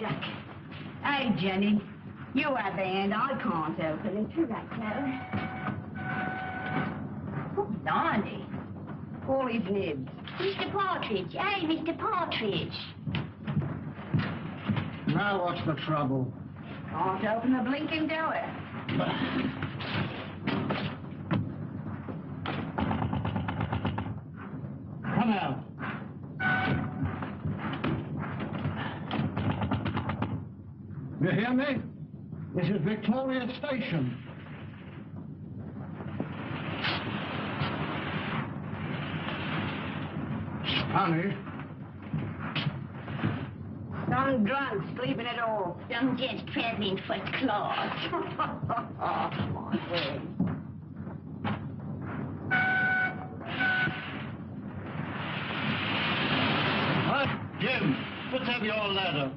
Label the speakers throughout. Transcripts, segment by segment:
Speaker 1: duck. Hey, Jenny. You have the hand. I can't open it. You that clever. Oh, blimey. All his nibs.
Speaker 2: Mr. Partridge. Hey, Mr. Partridge.
Speaker 3: Now what's the trouble?
Speaker 1: Can't open the blinking door.
Speaker 3: Come out. You hear me? This is Victoria Station. Honey.
Speaker 1: Some drunk, sleeping it off.
Speaker 2: Some gents traveling first class.
Speaker 1: My word.
Speaker 3: Jim, let's have your ladder.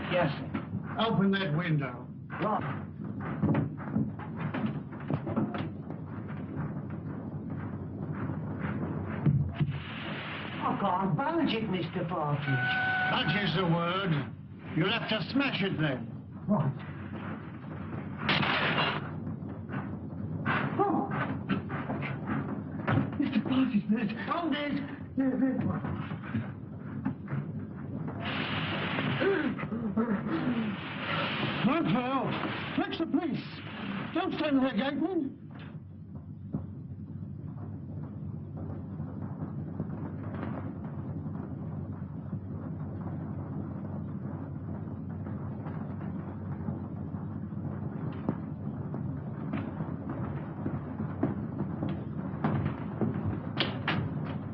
Speaker 1: Yes, sir.
Speaker 3: Open that window.
Speaker 1: What? I can't budge it, Mr. Partridge.
Speaker 3: Budge is the word. You'll have to smash it then.
Speaker 1: What? Oh! Mr. Partridge, there's... Oh, there's one.
Speaker 3: Look, Phil. Fix the police. Don't stand there gaping.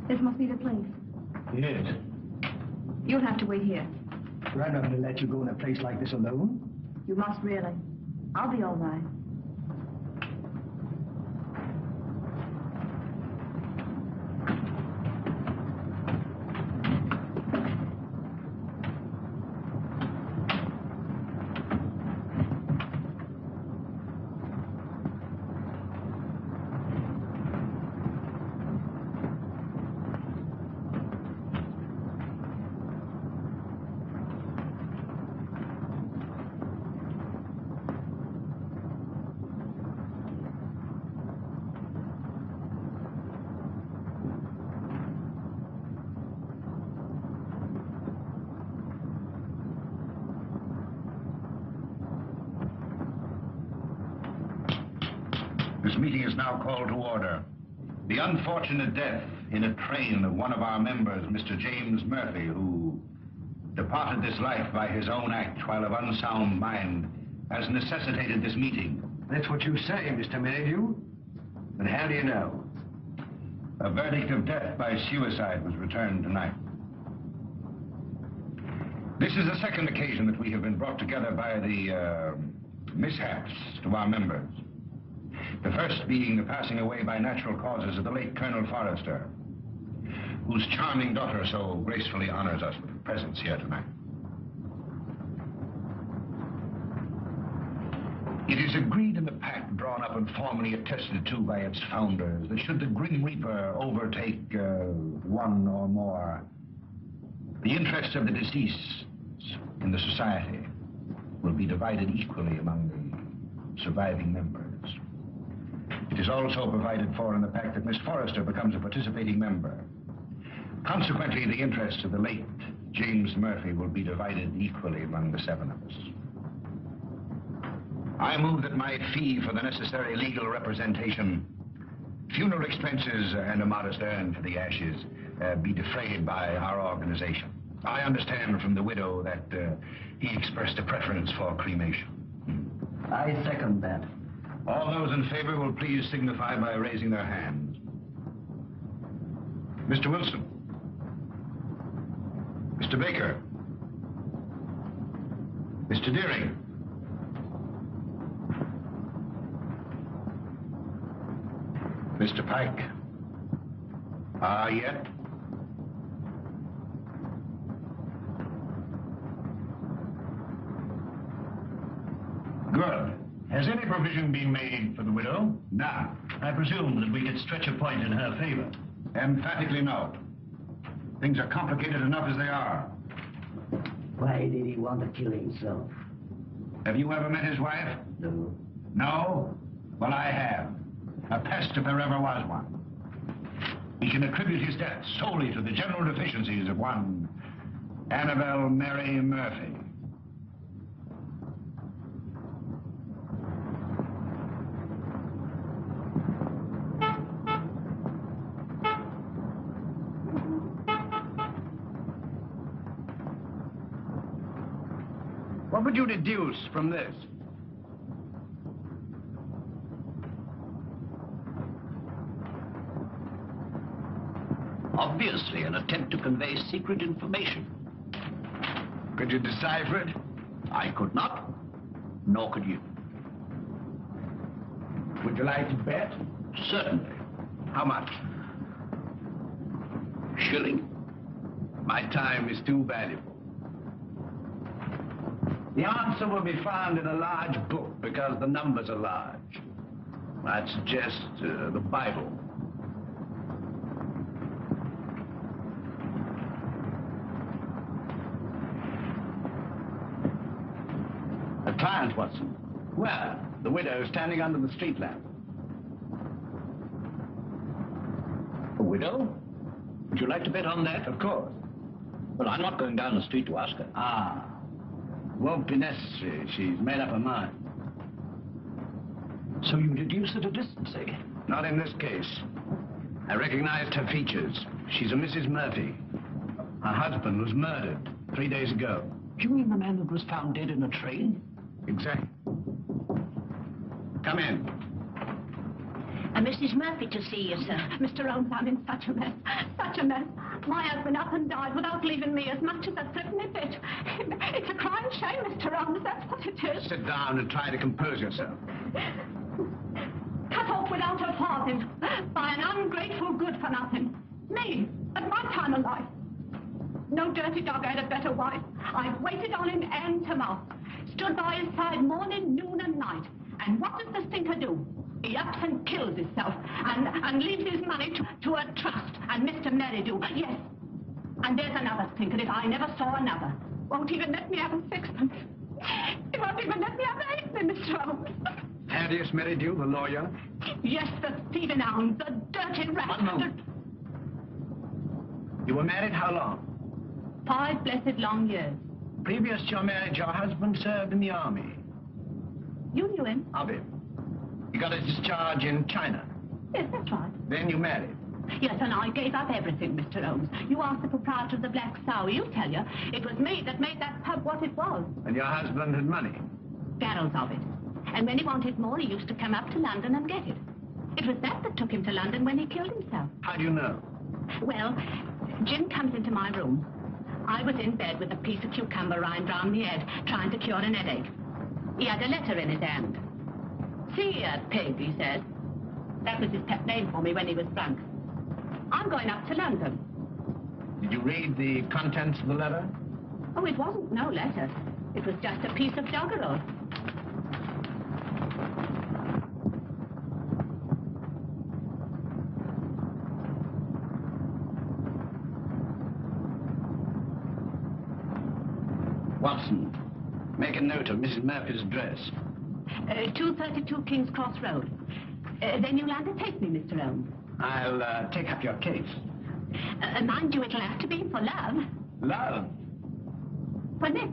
Speaker 4: This must be the place.
Speaker 3: Yes.
Speaker 4: You'll have to wait here.
Speaker 5: I'm not going to let you go in a place like this alone.
Speaker 4: You must really. I'll be all right.
Speaker 6: This meeting is now called to order. The unfortunate death in a train of one of our members, Mr. James Murphy, who departed this life by his own act while of unsound mind, has necessitated this meeting.
Speaker 5: That's what you say, Mr. Merrydew. But how do you know?
Speaker 6: A verdict of death by suicide was returned tonight. This is the second occasion that we have been brought together by the mishaps to our members. The first being the passing away by natural causes of the late Colonel Forrester, whose charming daughter so gracefully honors us with her presence here tonight. It is agreed in the pact drawn up and formally attested to by its founders that should the Grim Reaper overtake one or more, the interests of the deceased in the society will be divided equally among the surviving members. It is also provided for in the pact that Miss Forrester becomes a participating member. Consequently, the interests of the late James Murphy will be divided equally among the seven of us. I move that my fee for the necessary legal representation, funeral expenses, and a modest urn for the ashes be defrayed by our organization. I understand from the widow that he expressed a preference for cremation.
Speaker 5: I second that.
Speaker 6: All those in favor will please signify by raising their hands. Mr. Wilson. Mr. Baker. Mr. Dearing. Mr. Pyke. Yet? Good. Has any provision been made for the widow? None. I presume that we could stretch a point in her favor. Emphatically no. Things are complicated enough as they are.
Speaker 7: Why did he want to kill himself?
Speaker 6: Have you ever met his wife?
Speaker 7: No.
Speaker 6: No? Well, I have. A pest if there ever was one. He can attribute his death solely to the general deficiencies of one Annabelle Mary Murphy.
Speaker 5: What would you deduce from this?
Speaker 7: Obviously, an attempt to convey secret information.
Speaker 5: Could you decipher it?
Speaker 7: I could not, nor could you.
Speaker 5: Would you like to bet?
Speaker 7: Certainly.
Speaker 5: How much?
Speaker 7: Shilling.
Speaker 5: My time is too valuable. The answer will be found in a large book because the numbers are large. I'd suggest the Bible. A client, Watson. Well, the widow standing under the street lamp.
Speaker 7: A widow? Would you like to bet on that?
Speaker 5: Of course.
Speaker 7: Well, I'm not going down the street to ask her.
Speaker 5: Ah. Won't be necessary. She's made up her mind.
Speaker 7: So you deduce at a distance, eh?
Speaker 5: Not in this case. I recognized her features. She's a Mrs. Murphy. Her husband was murdered 3 days ago.
Speaker 7: You mean the man that was found dead in a train?
Speaker 5: Exactly. Come in.
Speaker 2: Mrs. Murphy to see you, sir.
Speaker 1: Mr. Holmes, I'm in such a mess. Such a mess. My husband up and died without leaving me as much as a threepenny bit. It's a crying shame, Mr. Holmes. That's what it is.
Speaker 5: Sit down and try to compose yourself.
Speaker 1: Cut off without a farthing by an ungrateful good-for-nothing. Me, at my time of life. No dirty dog had a better wife. I've waited on him hand to mouth. Stood by his side morning, noon, and night. And what does the stinker do? He ups and kills himself and leaves his money to a trust. And Mr. Merrydew, yes. And there's another stinker if I never saw another. Won't even let me have a sixpence. He won't even let me have a halfpenny, Mr. Holmes.
Speaker 5: Thaddeus Merrydew, the lawyer?
Speaker 1: Yes, the thieving hound, the dirty rat.
Speaker 5: One moment. You were married how long?
Speaker 1: 5 blessed long years.
Speaker 5: Previous to your marriage, your husband served in the army.
Speaker 1: You knew him?
Speaker 5: Of him. You got a discharge in China.
Speaker 1: Yes, that's right.
Speaker 5: Then you married.
Speaker 1: Yes, and I gave up everything, Mr. Holmes. You asked the proprietor of the Black Sow. He'll tell you. It was me that made that pub what it was.
Speaker 5: And your husband had money.
Speaker 1: Barrels of it. And when he wanted more, he used to come up to London and get it. It was that took him to London when he killed himself.
Speaker 5: How do you know?
Speaker 1: Well, Jim comes into my room. I was in bed with a piece of cucumber rind round the head, trying to cure an headache. He had a letter in his hand. See here, pig, he said. That was his pet name for me when he was drunk. I'm going up to London.
Speaker 5: Did you read the contents of the letter?
Speaker 1: Oh, it wasn't no letter. It was just a piece of doggerel.
Speaker 5: Watson, make a note of Mrs. Murphy's address.
Speaker 1: 232 King's Cross Road. Then you'll undertake me, Mr. Holmes.
Speaker 5: I'll take up your case.
Speaker 1: Mind you, it'll have to be for love.
Speaker 5: Love?
Speaker 1: For Nick.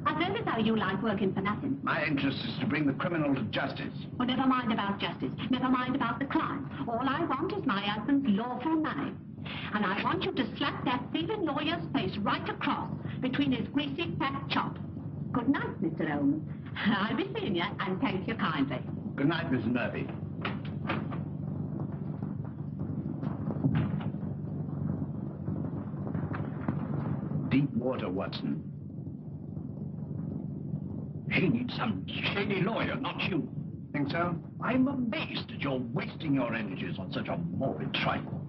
Speaker 1: I've heard as how you like working for nothing.
Speaker 5: My interest is to bring the criminal to justice.
Speaker 1: Well, never mind about justice. Never mind about the crime. All I want is my husband's lawful money. And I want you to slap that thieving lawyer's face right across between his greasy fat chops. Good night, Mr. Holmes. I'll be seeing you, and thank you kindly.
Speaker 5: Good night, Mrs. Murphy. Deep water, Watson.
Speaker 7: He needs some shady lawyer, not you.
Speaker 5: Think so?
Speaker 7: I'm amazed that you're wasting your energies on such a morbid trifle.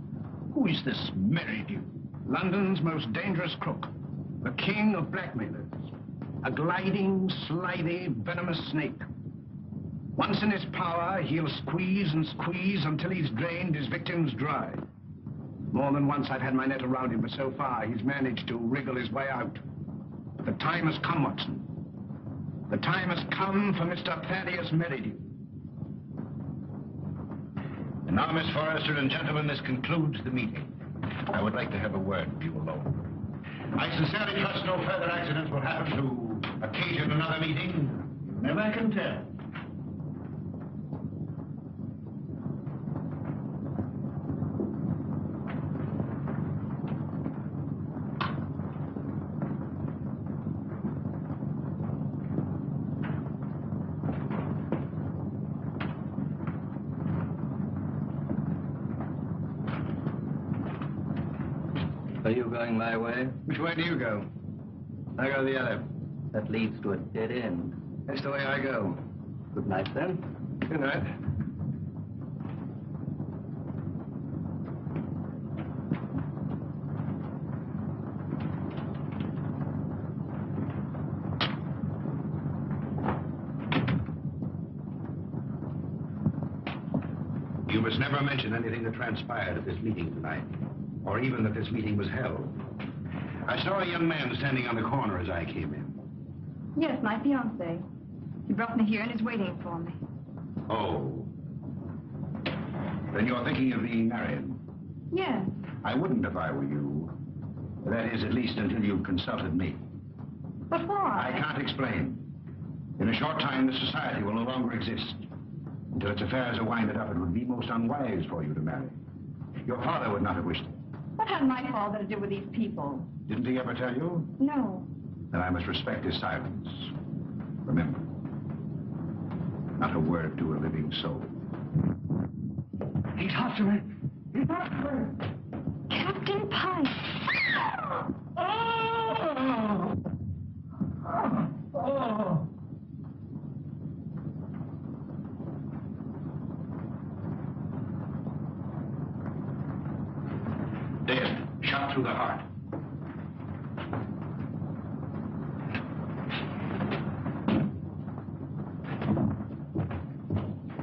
Speaker 7: Who is this Merrydew?
Speaker 5: London's most dangerous crook. The king of blackmailers. A gliding, slithy, venomous snake. Once in his power, he'll squeeze and squeeze until he's drained his victims dry. More than once I've had my net around him, but so far he's managed to wriggle his way out. The time has come, Watson. The time has come for Mr. Thaddeus Merrydew.
Speaker 6: And now, Miss Forrester and gentlemen, this concludes the meeting. I would like to have a word with you alone. I sincerely trust no further accidents will happen to occasion another meeting.
Speaker 7: Never can tell.
Speaker 8: Are you going my way?
Speaker 5: Which way do you go?
Speaker 8: I go the other. That leads to a dead end.
Speaker 5: That's the way I go.
Speaker 8: Good night, then.
Speaker 5: Good night.
Speaker 6: You must never mention anything that transpired at this meeting tonight, or even that this meeting was held. I saw a young man standing on the corner as I came in.
Speaker 4: Yes, my fiancé. He brought me here and is waiting for me.
Speaker 6: Oh. Then you're thinking of being married?
Speaker 4: Yes.
Speaker 6: I wouldn't if I were you. That is, at least until you've consulted me.
Speaker 4: But why?
Speaker 6: I can't explain. In a short time, this society will no longer exist. Until its affairs are winded up, it would be most unwise for you to marry. Your father would not have wished it.
Speaker 4: What had my father to do with these people?
Speaker 6: Didn't he ever tell you?
Speaker 4: No.
Speaker 6: Then I must respect his silence. Remember, not a word to a living soul.
Speaker 3: He's after me. He's after me.
Speaker 4: Captain Pyke.
Speaker 3: Oh! Oh!
Speaker 6: Dead, shot through the heart.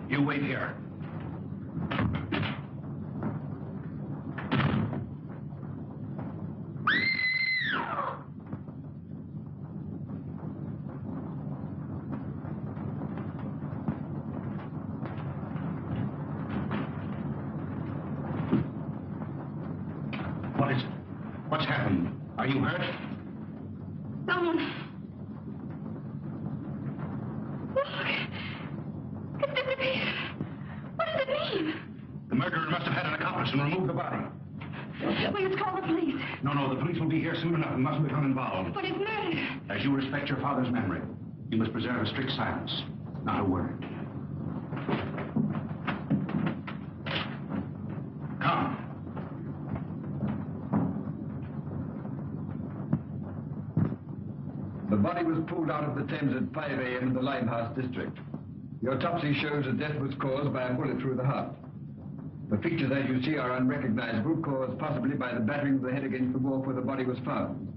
Speaker 6: You wait here. What is it? What's happened? Are you hurt?
Speaker 1: Someone. Look. It's disappeared. What does it mean?
Speaker 6: The murderer must have had an accomplice and removed the body.
Speaker 1: Please call the police.
Speaker 6: No, the police will be here soon enough and mustn't become involved.
Speaker 1: But it's murder.
Speaker 6: As you respect your father's memory, you must preserve a strict silence. Not a word. Come.
Speaker 9: The body was pulled out of the Thames at 5 a.m. in the Limehouse district. The autopsy shows that death was caused by a bullet through the heart. The features, as you see, are unrecognizable, caused possibly by the battering of the head against the wall where the body was found.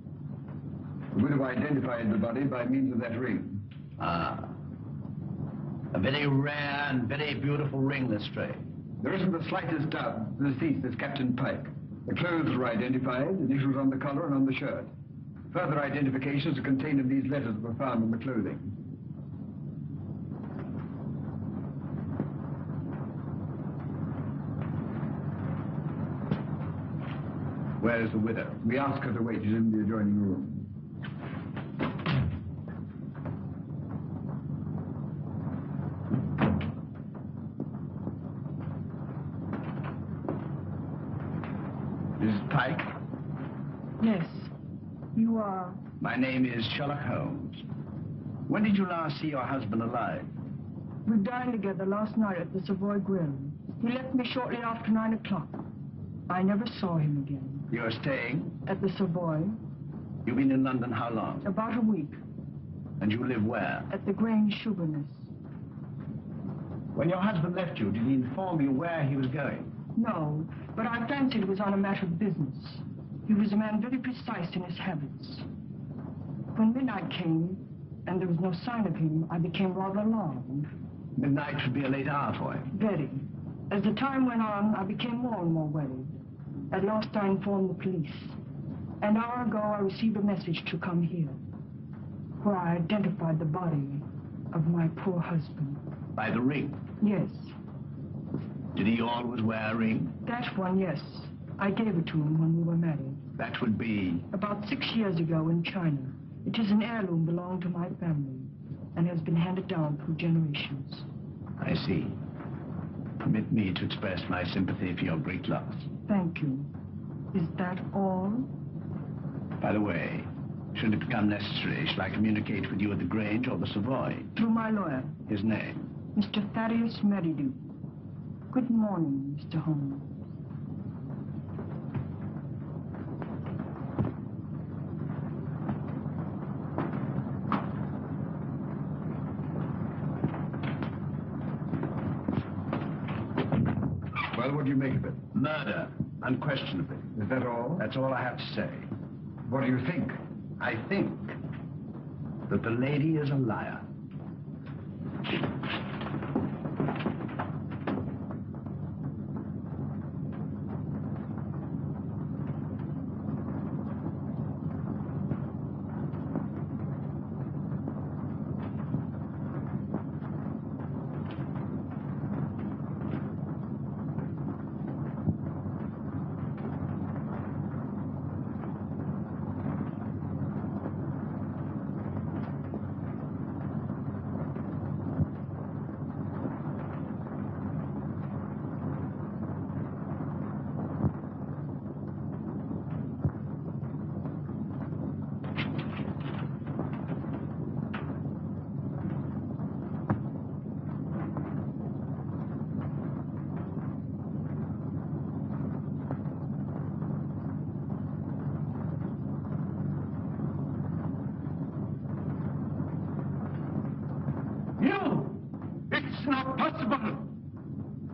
Speaker 9: The widow identified the body by means of that ring.
Speaker 7: Ah. A very rare and very beautiful ring, Lestrade.
Speaker 9: There isn't the slightest doubt the deceased is Captain Pyke. The clothes were identified, initials on the collar and on the shirt. Further identifications are contained in these letters that were found in the clothing.
Speaker 7: Where is the widow?
Speaker 9: We ask her to wait. She's in the adjoining room.
Speaker 7: Mrs. Pyke?
Speaker 4: Yes. You are?
Speaker 7: My name is Sherlock Holmes. When did you last see your husband alive?
Speaker 10: We dined together last night at the Savoy Grill. He left me shortly after 9 o'clock. I never saw him again.
Speaker 7: You're staying?
Speaker 10: At the Savoy.
Speaker 7: You've been in London how long?
Speaker 10: About a week.
Speaker 7: And you live where?
Speaker 10: At the Grange Sugarness.
Speaker 7: When your husband left you, did he inform you where he was going?
Speaker 10: No, but I fancied it was on a matter of business. He was a man very precise in his habits. When midnight came, and there was no sign of him, I became rather alarmed.
Speaker 7: Midnight should be a late hour for him.
Speaker 10: Very. As the time went on, I became more and more worried. At last I informed the police. An hour ago, I received a message to come here. where I identified the body of my poor husband.
Speaker 7: By the ring?
Speaker 10: Yes.
Speaker 7: Did he always wear a ring?
Speaker 10: That one, yes. I gave it to him when we were married.
Speaker 7: That would be...
Speaker 10: About 6 years ago in China. It is an heirloom belonging to my family and has been handed down through generations.
Speaker 7: I see. Permit me to express my sympathy for your great loss.
Speaker 10: Thank you. Is that all?
Speaker 7: By the way, should it become necessary, shall I communicate with you at the Grange or the Savoy?
Speaker 10: Through my lawyer.
Speaker 7: His name?
Speaker 10: Mr. Thaddeus Merrydew. Good morning, Mr. Holmes.
Speaker 6: Well, what do you make of it?
Speaker 7: Murder, unquestionably.
Speaker 6: Is that all?
Speaker 7: That's all I have to say.
Speaker 6: What do you think?
Speaker 7: I think that the lady is a liar.
Speaker 3: It's not possible!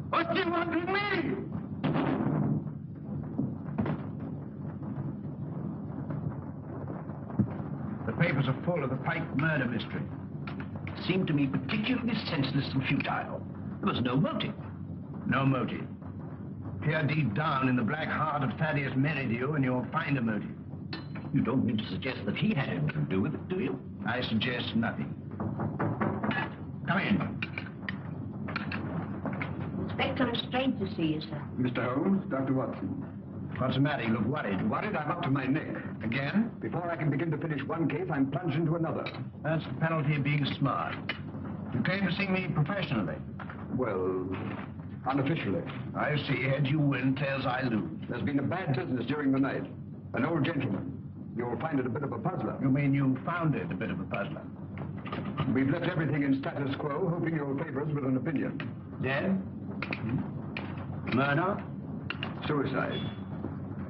Speaker 3: What do you want with me?
Speaker 7: The papers are full of the Pyke murder mystery. It seemed to me particularly senseless and futile. There was no motive. No motive. Peer deep down in the black heart of Thaddeus Merrydew and you'll find a motive. You don't mean to suggest that he had anything to do with it, do you? I suggest nothing. Come in.
Speaker 2: Inspector, it's strange to see you, sir.
Speaker 9: Mr. Holmes, Dr. Watson.
Speaker 7: What's the matter? You look worried.
Speaker 9: Worried? I'm up to my neck.
Speaker 7: Again?
Speaker 9: Before I can begin to finish one case, I'm plunged into another.
Speaker 7: That's the penalty of being smart. You came to see me professionally.
Speaker 9: Well, unofficially.
Speaker 7: I see. Heads you win, tails I lose.
Speaker 9: There's been a bad business during the night. An old gentleman. You'll find it a bit of a puzzler.
Speaker 7: You mean you found it a bit of a puzzler?
Speaker 9: We've left everything in status quo, hoping you'll favor us with an opinion.
Speaker 7: Dead? Murder?
Speaker 9: Suicide.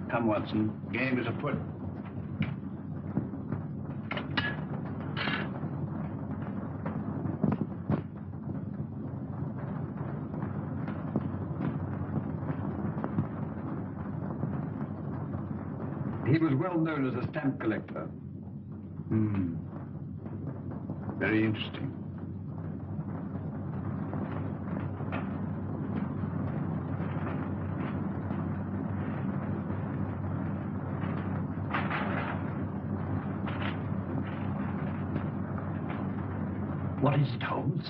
Speaker 7: Come, Watson. Game is afoot.
Speaker 9: He was well known as a stamp collector.
Speaker 7: Very interesting. What is it, Holmes?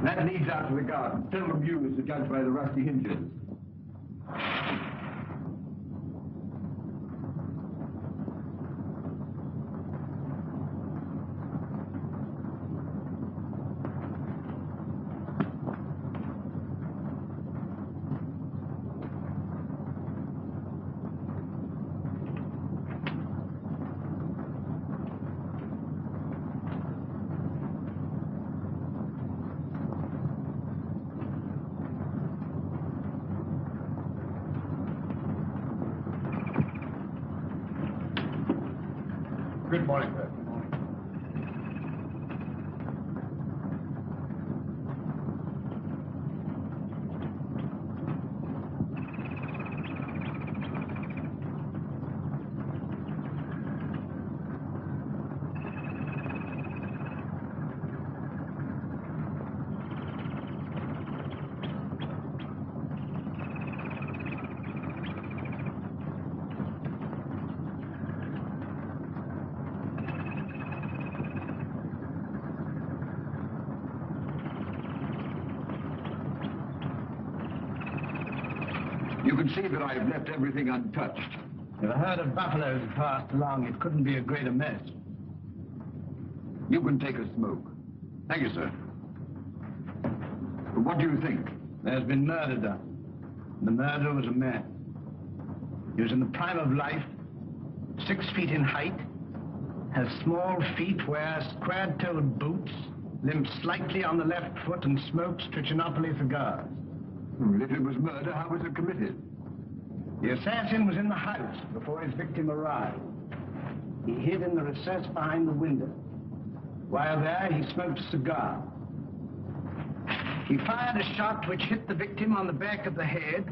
Speaker 9: That leads out to the garden. Seldom used to judge by the rusty hinges.
Speaker 6: Good morning, sir.
Speaker 9: You can see that I've left everything untouched.
Speaker 7: If a herd of buffaloes had passed along, it couldn't be a greater mess.
Speaker 9: You can take a smoke.
Speaker 7: Thank you, sir.
Speaker 9: But what do you think?
Speaker 7: There's been murder done. The murderer was a man. He was in the prime of life, 6 feet in height, has small feet, wears square-toed boots, limps slightly on the left foot, and smokes Trichinopoly cigars.
Speaker 9: If it was murder, how was it committed?
Speaker 7: The assassin was in the house before his victim arrived. He hid in the recess behind the window. While there, he smoked a cigar. He fired a shot which hit the victim on the back of the head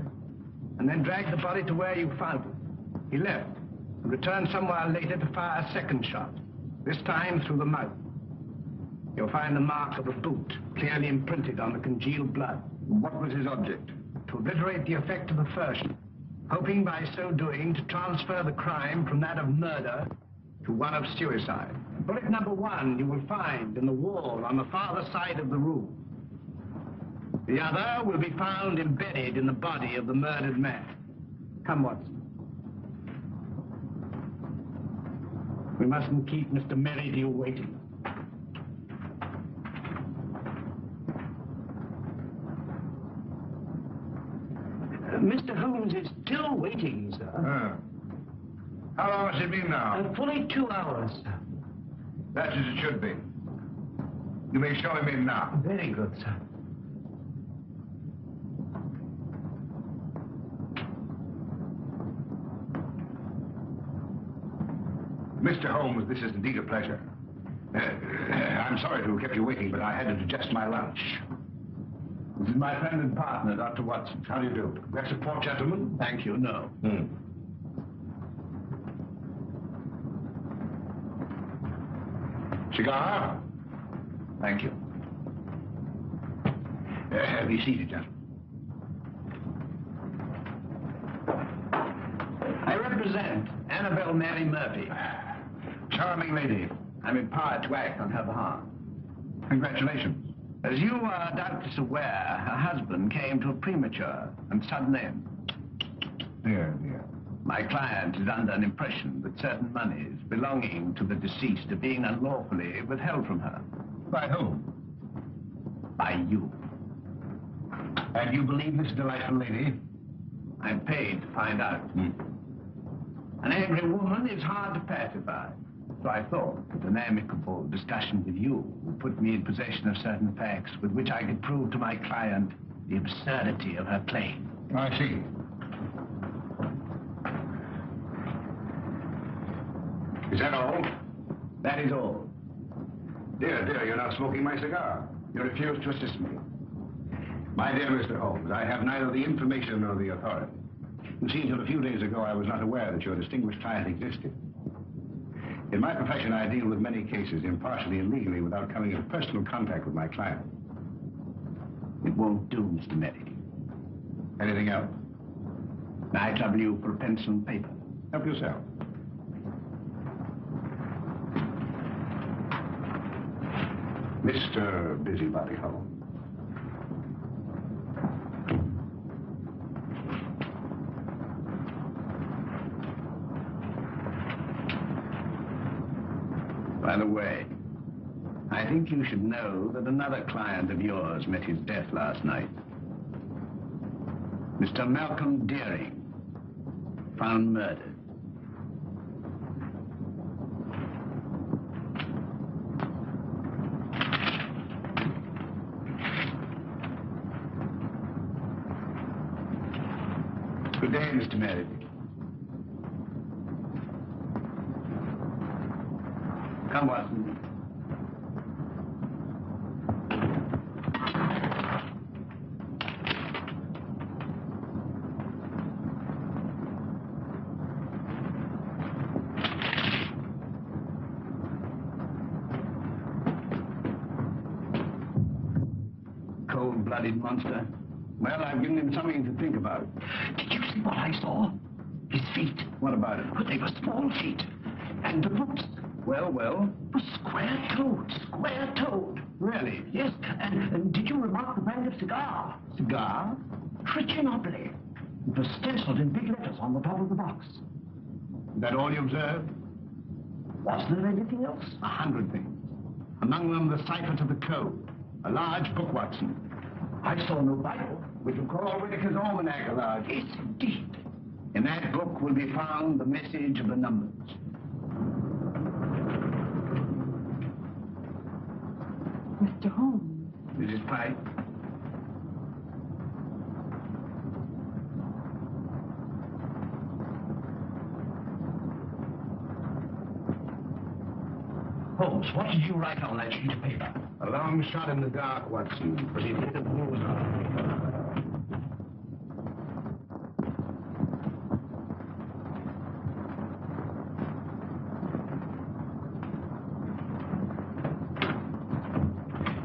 Speaker 7: and then dragged the body to where you found it. He left and returned some while later to fire a second shot, this time through the mouth. You'll find the mark of a boot clearly imprinted on the congealed blood.
Speaker 9: What was his object?
Speaker 7: To obliterate the effect of the first, hoping by so doing to transfer the crime from that of murder to one of suicide. Bullet number 1 you will find in the wall on the farther side of the room. The other will be found embedded in the body of the murdered man. Come, Watson. We mustn't keep Mr. Merrydew waiting. Mr. Holmes is still waiting, sir.
Speaker 6: How long has it been now?
Speaker 7: Fully 2 hours, sir.
Speaker 6: That's as it should be. You may show him in now.
Speaker 7: Very good, sir.
Speaker 6: Mr. Holmes, this is indeed a pleasure. I'm sorry to have kept you waiting, but I had to digest my lunch.
Speaker 7: This is my friend and partner, Dr. Watson.
Speaker 6: How do you do? That's a port, gentlemen?
Speaker 7: Thank you, no.
Speaker 6: Cigar?
Speaker 7: Thank you.
Speaker 6: Be seated, gentlemen.
Speaker 7: I represent Annabelle Mary Murphy.
Speaker 6: Charming lady.
Speaker 7: I'm empowered to act on her behalf.
Speaker 6: Congratulations.
Speaker 7: As you are doubtless aware, her husband came to a premature and sudden end.
Speaker 6: Dear, dear.
Speaker 7: My client is under an impression that certain monies belonging to the deceased are being unlawfully withheld from her.
Speaker 6: By whom?
Speaker 7: By you.
Speaker 6: And you believe this delightful lady?
Speaker 7: I'm paid to find out. An angry woman is hard to pacify. So I thought that an amicable discussion with you would put me in possession of certain facts with which I could prove to my client the absurdity of her claim.
Speaker 6: I see. Is that all?
Speaker 7: That is all.
Speaker 6: Dear, dear, you're not smoking my cigar. You refuse to assist me. My dear Mr. Holmes, I have neither the information nor the authority. You see, until a few days ago, I was not aware that your distinguished client existed. In my profession, I deal with many cases impartially and legally without coming into personal contact with my client.
Speaker 7: It won't do, Mr. Merrydew.
Speaker 6: Anything else?
Speaker 7: I trouble you for a pencil and paper.
Speaker 6: Help yourself. Mr. Busybody Holmes.
Speaker 7: By the way, I think you should know that another client of yours met his death last night. Mr. Malcom Dearing, found murdered. Good day, Mr. Merrydew. Come, Watson. Cold-blooded monster. Well, I've given him something to think about.
Speaker 10: Did you see what I saw? His feet.
Speaker 7: What about it?
Speaker 10: But they were small feet. And the boots
Speaker 7: Well?
Speaker 10: were square-toed. Square-toed.
Speaker 7: Really?
Speaker 10: Yes, and did you remark the brand of cigar?
Speaker 7: Cigar?
Speaker 10: Trichinopoly.
Speaker 3: It was stenciled in big letters on the top of the box.
Speaker 5: Is that all you observed?
Speaker 3: Was there anything else?
Speaker 5: 100 things. Among them, the cipher to the code. A large book, Watson.
Speaker 3: I saw no Bible.
Speaker 5: Which will call Whitaker's Almanac a large.
Speaker 3: Yes, indeed.
Speaker 5: In that book will be found the message of the numbers.
Speaker 10: Mr. Holmes.
Speaker 5: Mrs. Pyke.
Speaker 3: Holmes, what did you write on that sheet of paper?
Speaker 5: A long shot in the dark, Watson, but he didn't lose on.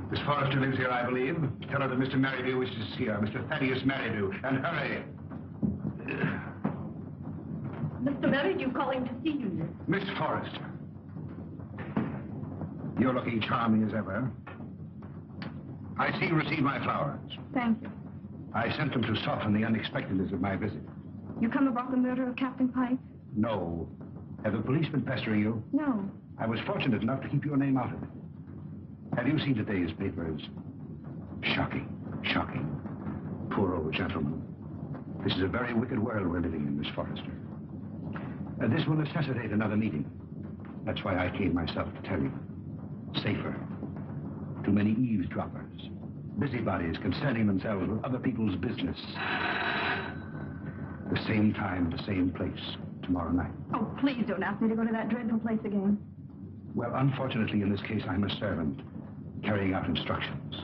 Speaker 5: Miss Forrester lives here, I believe. Tell her that Mr. Merrydew wishes to see her, Mr. Thaddeus Merrydew, and hurry.
Speaker 1: Mr. Merrydew calling to see you.
Speaker 5: Miss Forrester. You're looking charming as ever. I see you received my flowers.
Speaker 4: Thank you.
Speaker 5: I sent them to soften the unexpectedness of my visit.
Speaker 4: You come about the murder of Captain Pyke?
Speaker 5: No. Have the police been pestering you?
Speaker 4: No.
Speaker 5: I was fortunate enough to keep your name out of it. Have you seen today's papers? Shocking, shocking. Poor old gentleman. This is a very wicked world we're living in, Miss Forrester. This will necessitate another meeting. That's why I came myself to tell you. Safer. Too many eavesdroppers. Busybodies concerning themselves with other people's business. The same time, the same place, tomorrow night.
Speaker 4: Oh, please don't ask me to go to that dreadful place again.
Speaker 5: Well, unfortunately, in this case, I'm a servant, carrying out instructions.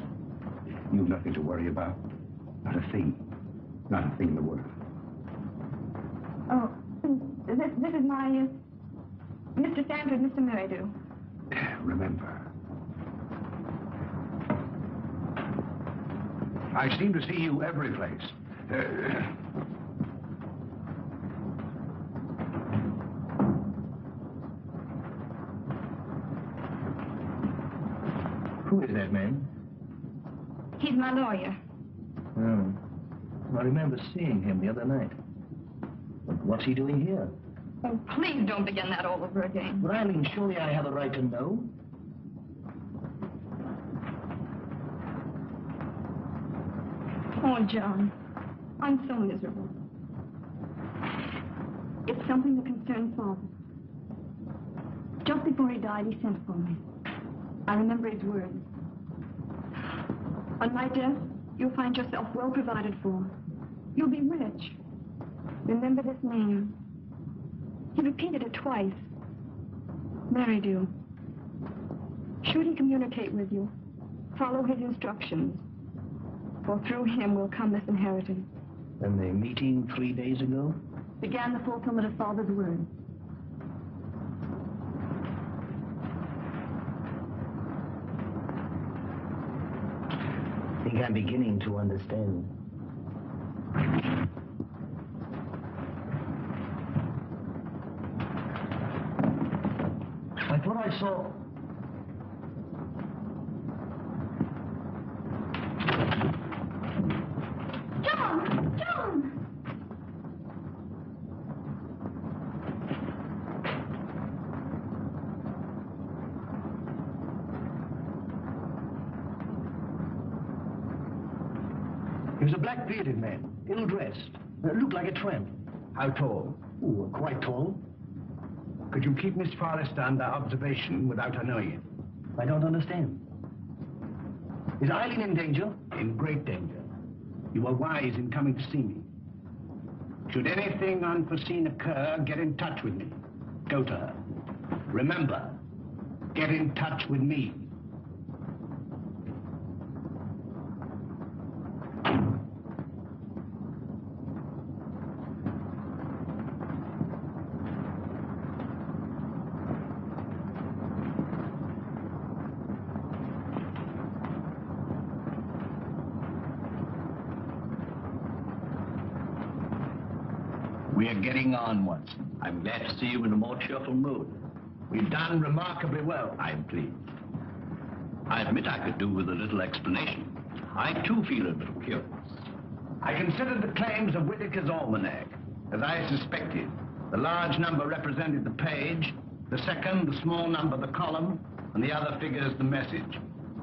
Speaker 5: You've nothing to worry about. Not a thing. Not a thing in the world.
Speaker 4: Oh, this is my, Mr. Sanford, Mr. Merrydew.
Speaker 5: Remember. I seem to see you every place.
Speaker 3: Who is that man?
Speaker 4: He's my lawyer.
Speaker 3: Oh. I remember seeing him the other night. But what's he doing here?
Speaker 4: Oh, please don't begin that all over again.
Speaker 3: But Eileen, surely I have a right to know.
Speaker 4: Oh, John, I'm so miserable. It's something that concerns Father. Just before he died, he sent for me. I remember his words. On my death, you'll find yourself well provided for. You'll be rich. Remember this name. He repeated it twice. Merrydew. Should he communicate with you, follow his instructions, for through him will come this inheritance.
Speaker 3: And the meeting 3 days ago?
Speaker 4: Began the fulfillment of Father's word.
Speaker 3: I think I'm beginning to understand. I thought I saw...
Speaker 1: John! John!
Speaker 3: He was a black-bearded man, ill-dressed. Looked like a tramp.
Speaker 5: How tall?
Speaker 3: Ooh, quite tall.
Speaker 5: Could you keep Miss Forrester under observation without her knowing it?
Speaker 3: I don't understand. Is Eileen in danger?
Speaker 5: In great danger. You were wise in coming to see me. Should anything unforeseen occur, get in touch with me. Go to her. Remember, get in touch with me.
Speaker 7: We're getting on, Watson. I'm glad to see you in a more cheerful mood.
Speaker 5: We've done remarkably well.
Speaker 7: I'm pleased. I admit I could do with a little explanation. I, too, feel a little curious. I considered the claims of Whitaker's almanac. As I suspected, the large number represented the page, the second, the small number, the column, and the other figures the message.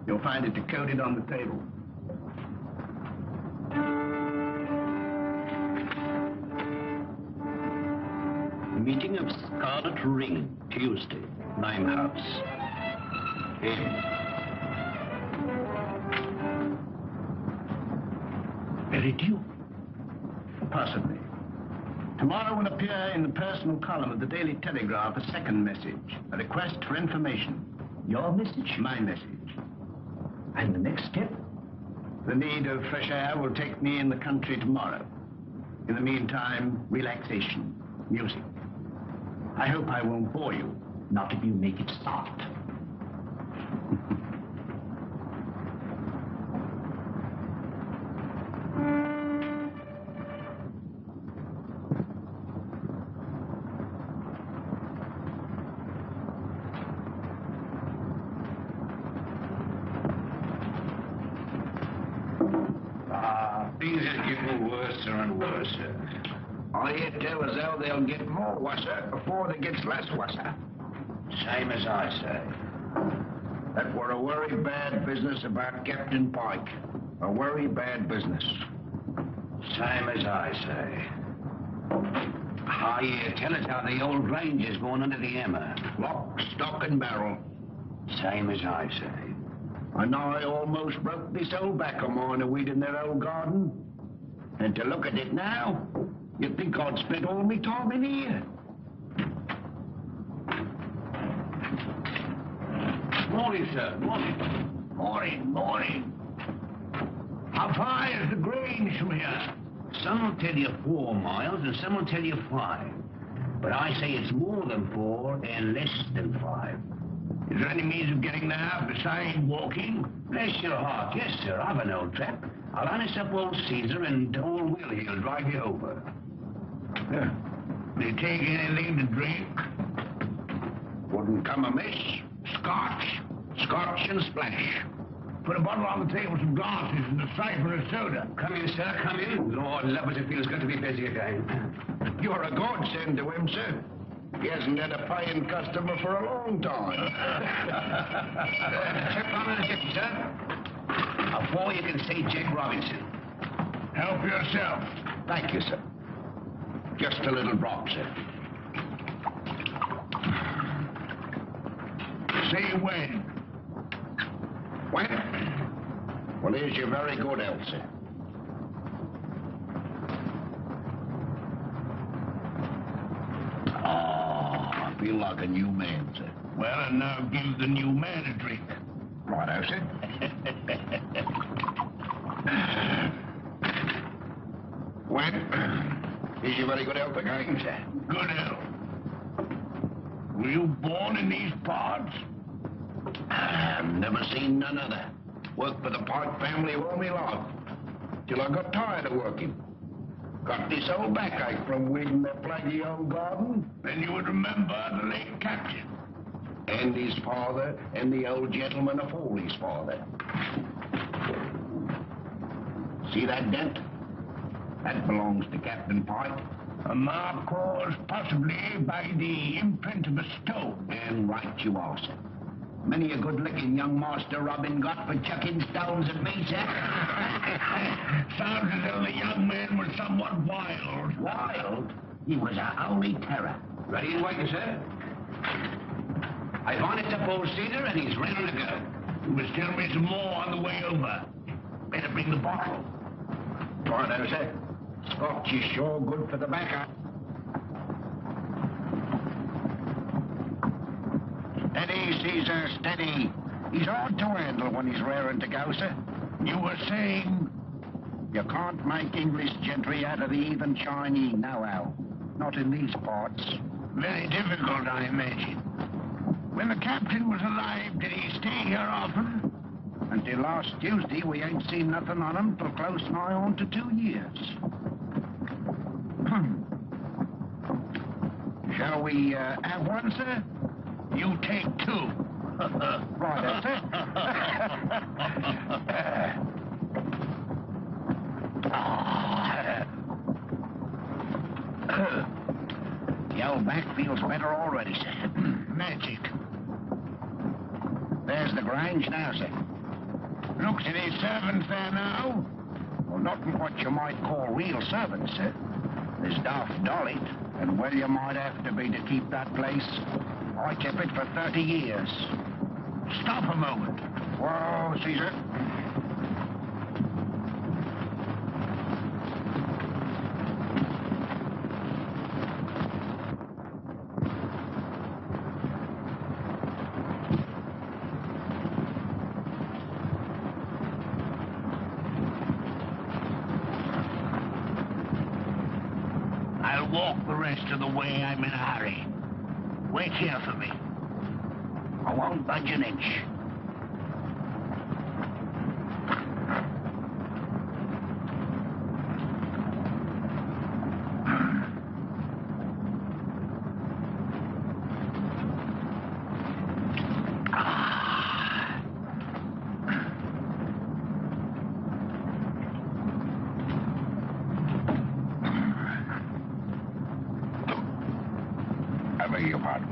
Speaker 7: You'll find it decoded on the table.
Speaker 11: Meeting of Scarlet Ring, Tuesday, Limehouse.
Speaker 7: Merrydew? Possibly. Tomorrow will appear in the personal column of the Daily Telegraph a second message, a request for information.
Speaker 11: Your message?
Speaker 7: My message.
Speaker 11: And the next step?
Speaker 7: The need of fresh air will take me in the country tomorrow. In the meantime, relaxation, music. I hope I won't bore you.
Speaker 11: Not if you make it soft.
Speaker 6: Things are getting worse and worse. I hear tell as how they'll get more worser before they gets less worser. Same as I say. That were a very bad business about Captain Pyke. A very bad business. Same as I say. I hear tell us how the old ranger's going under the hammer. Lock, stock, and barrel. Same as I say. And I almost broke this old back of mine a weed in their old garden. And to look at it now, you'd think I'd spent all my time in here. Morning, sir. Morning. Morning. How far is the Grange from here? Some will tell you 4 miles, and some will tell you 5. But I say it's more than 4 and less than 5. Is there any means of getting there besides walking? Bless your heart, yes, sir. I've an old trap. I'll harness up old Caesar and old Willie will drive you over. Do you take anything to drink? Wouldn't come amiss. Scotch and splash. Put a bottle on the table, some glasses, and a siphon of soda. Come in, sir, come in. Lord love us, it feels good to be busy again. You're a godsend to him, sir. He hasn't had a paying customer for a long time. Chip on the hip, sir. Before you can say Jack Robinson. Help yourself. Thank you, sir. Just a little drop, sir. Say when. When? Well, here's your very good health, sir. I feel like a new man, sir. Well, and now give the new man a drink. Righto, sir. When? Is your very good health again, sir? Good health. Were you born in these parts? I've never seen none other. Worked for the Pyke family all my life. Till I got tired of working. Got this old backache from weeding their plaguey old garden. Then you would remember the late captain. And his father, and the old gentleman afore his father. See that dent? That belongs to Captain Pyke. A mark caused possibly by the imprint of a stone. And right you are, sir. Many a good licking young Master Robin got for chucking stones at me, sir. Sounds as though the young man was somewhat wild. Wild? He was a holy terror. Ready and waiting, sir? I've harnessed up old Caesar and he's ready to go. You must tell me some more on the way over. Better bring the bottle. Righto, sir. Scotch is sure good for the backer. Steady, Caesar, steady. He's hard to handle when he's raring to go, sir. You were saying? You can't make English gentry out of the heathen Chinese, now, not in these parts. Very difficult, I imagine. When the captain was alive, did he stay here often? Until last Tuesday, we ain't seen nothing on him till close nigh on to 2 years. Shall we have one, sir? You take 2. Right, that's it. back feels better already, sir. Magic. There's the Grange now, sir. Looks at his servants there now. Well, not what you might call real servants, sir. There's Daft Dolly, and well you might have to be to keep that place. I kept it for 30 years. Stop a moment. Whoa, Caesar. I'll walk the rest of the way. I'm in a hurry. Wait here for me. I won't budge an inch. I beg your pardon.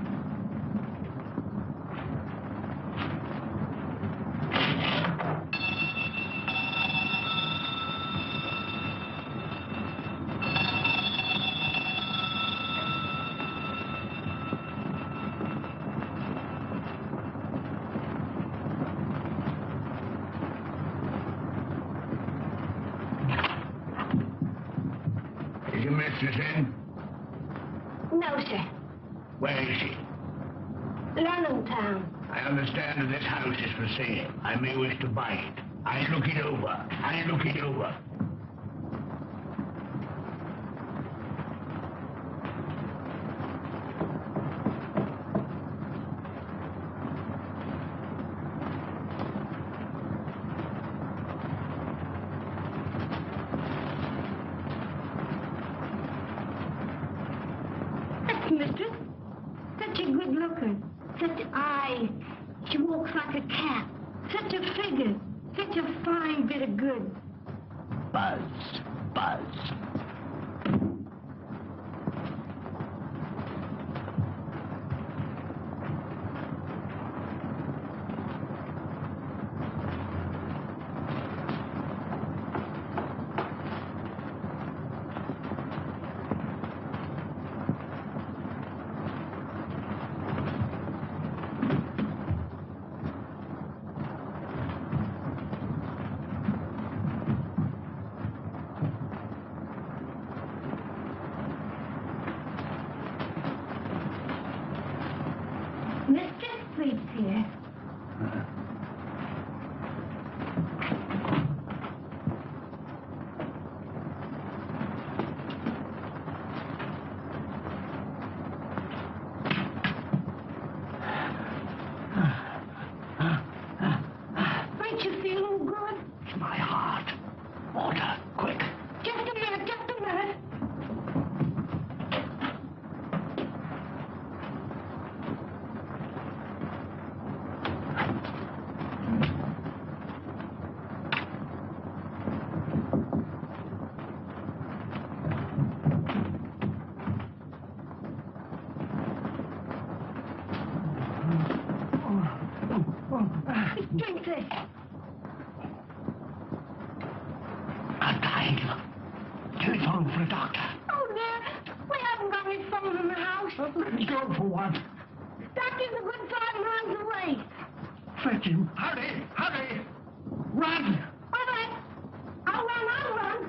Speaker 6: Is your mistress in?
Speaker 2: No, sir.
Speaker 6: Where is she?
Speaker 2: London town.
Speaker 6: I understand that this house is for sale. I may wish to buy it. I look it over. I look it over.
Speaker 2: That's mistress. Such a good looker. Such eyes. She walks like a cat. Such a figure. Such a fine bit of goods.
Speaker 6: Buzz. Buzz.
Speaker 2: Mistress sleeps here. Ain't you feeling good?
Speaker 6: It's my heart. Water, quick.
Speaker 2: Just a minute, just a minute. Drink this.
Speaker 6: I'm dying. Telephone for a doctor.
Speaker 2: Oh, dear. We haven't got any phone in the house.
Speaker 6: Let me go for one.
Speaker 2: Doctor's a good 5 miles away.
Speaker 6: Fetch him. Hurry, hurry. Run.
Speaker 2: All right. I'll run, I'll run.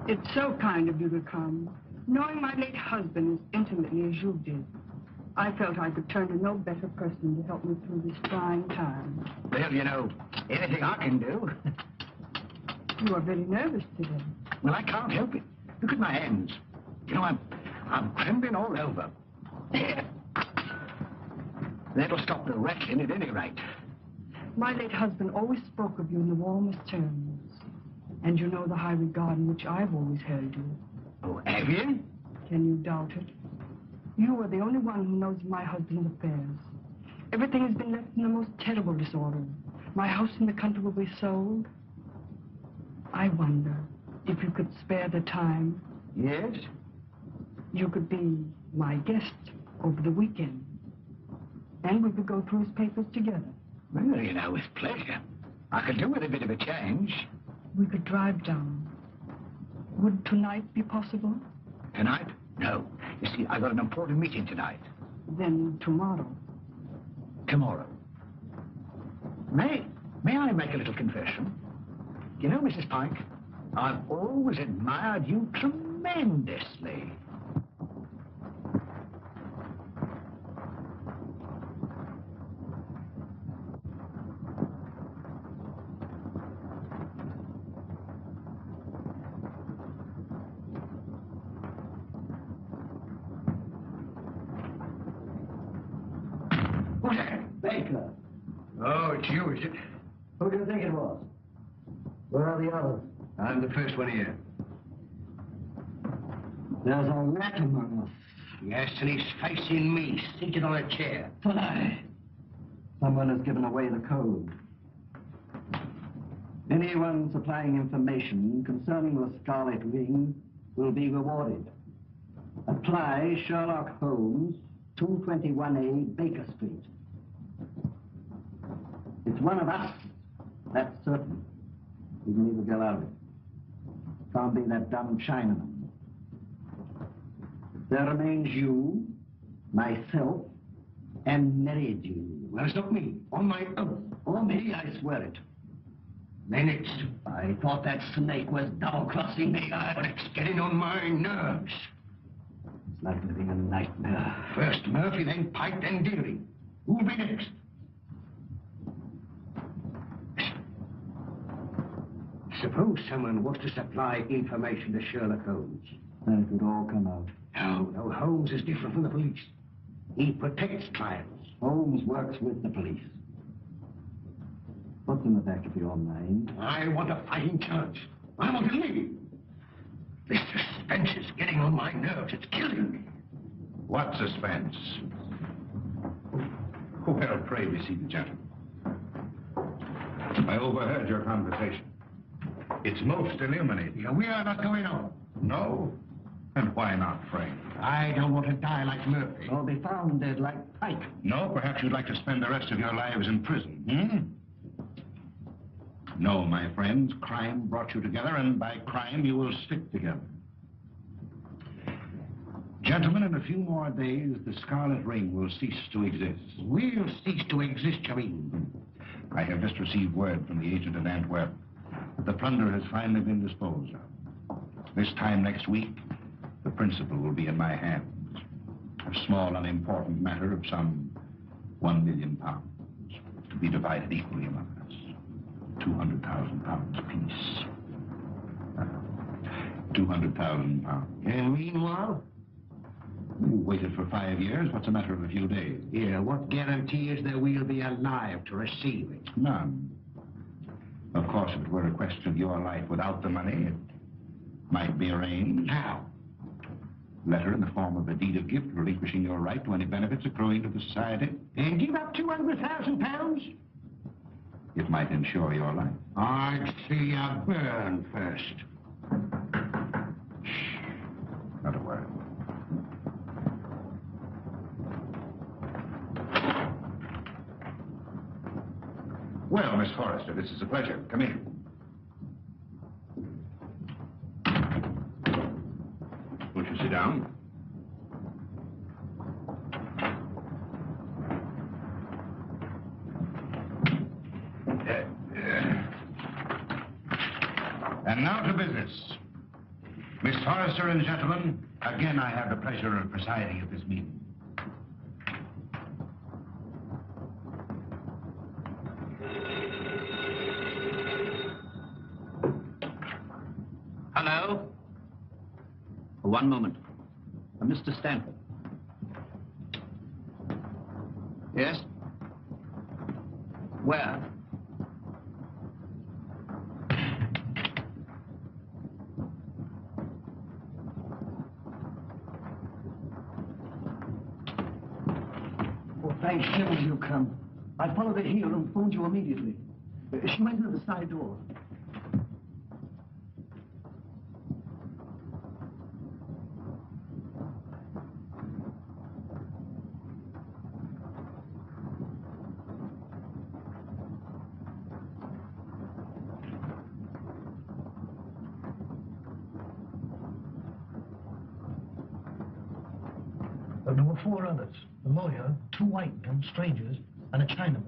Speaker 10: It's so kind of you to come. Knowing my late husband as intimately as you did, I felt I could turn to no better person to help me through this trying time.
Speaker 7: Well, you know, anything I can do.
Speaker 10: You are very nervous today.
Speaker 7: Well, I can't help it. Look at my hands. You know, I'm trembling all over. There. That'll stop the rattling at any rate.
Speaker 10: My late husband always spoke of you in the warmest terms. And you know the high regard in which I've always held you.
Speaker 7: Oh, have you?
Speaker 10: Can you doubt it? You are the only one who knows my husband's affairs. Everything has been left in the most terrible disorder. My house in the country will be sold. I wonder if you could spare the time.
Speaker 7: Yes?
Speaker 10: You could be my guest over the weekend. And we could go through his papers together.
Speaker 7: Well, you know, with pleasure. I could do with a bit of a change.
Speaker 10: We could drive down. Would tonight be possible?
Speaker 7: Tonight? No. You see, I've got an important meeting tonight.
Speaker 10: Then tomorrow.
Speaker 7: Tomorrow. May I make a little confession? You know, Mrs. Pyke, I've always admired you tremendously.
Speaker 3: Baker.
Speaker 5: Oh, it's you, is it?
Speaker 3: Who do you think it was? Where are the others?
Speaker 5: I'm the first one here.
Speaker 3: There's a rat among us.
Speaker 7: Yes, and he's facing me, seated on a chair.
Speaker 3: Fly. Someone has given away the code. Anyone supplying information concerning the Scarlet Ring will be rewarded. Apply Sherlock Holmes, 221A Baker Street. It's one of us, that's certain. We can leave the girl out of it. Can't be that dumb Chinaman. There remains you, myself, and Merrydew.
Speaker 7: Well, it's not me. On my oath.
Speaker 3: Or me, I swear it.
Speaker 7: Then it's...
Speaker 3: I thought that snake was double-crossing me.
Speaker 7: But it's getting on my nerves.
Speaker 3: It's like living a nightmare.
Speaker 7: First Murphy, then Pyke, then Dearing. Who'll be next? Suppose someone was to supply information to Sherlock Holmes.
Speaker 3: Then it would all come out.
Speaker 7: No, Holmes is different from the police. He protects clients.
Speaker 3: Holmes works with the police. What's in the back of your mind?
Speaker 7: I want a fighting chance. I want to live. This suspense is getting on my nerves. It's killing me.
Speaker 6: What suspense? Well, pray be seated, gentlemen. I overheard your conversation. It's most illuminating.
Speaker 7: We are not going on.
Speaker 6: No? And why not, Frank?
Speaker 7: I don't want to die like Murphy.
Speaker 3: Or be found dead like Pyke.
Speaker 6: No, perhaps you'd like to spend the rest of your lives in prison, No, my friends, crime brought you together, and by crime you will stick together. Gentlemen, in a few more days, the Scarlet Ring will cease to exist.
Speaker 7: We'll cease to exist, you mean?
Speaker 6: I have just received word from the agent in Antwerp that the plunder has finally been disposed of. This time next week, the principal will be in my hands. A small, unimportant matter of some £1 million, to be divided equally among us. £200,000 apiece. £200,000.
Speaker 7: And meanwhile?
Speaker 6: You waited for 5 years. What's a matter of a few days?
Speaker 7: Yeah, what guarantee is there we'll be alive to receive it?
Speaker 6: None. Of course, if it were a question of your life without the money, it might be arranged.
Speaker 7: How?
Speaker 6: Letter in the form of a deed of gift relinquishing your right to any benefits accruing to the society.
Speaker 7: And give up £200,000?
Speaker 6: It might ensure your life.
Speaker 7: I'd see you burn first.
Speaker 6: Shh. Not a word. Well, Miss Forrester, this is a pleasure. Come in. Won't you sit down? And now to business. Miss Forrester and gentlemen, again I have the pleasure of presiding at this meeting.
Speaker 11: Hello? One moment. Mr. Stanford. Yes? Where?
Speaker 3: Oh, thank heaven you come. I followed her here and phoned you immediately. She went to the side door.
Speaker 5: There were 4 others. A lawyer, 2 white men, strangers, and a Chinaman.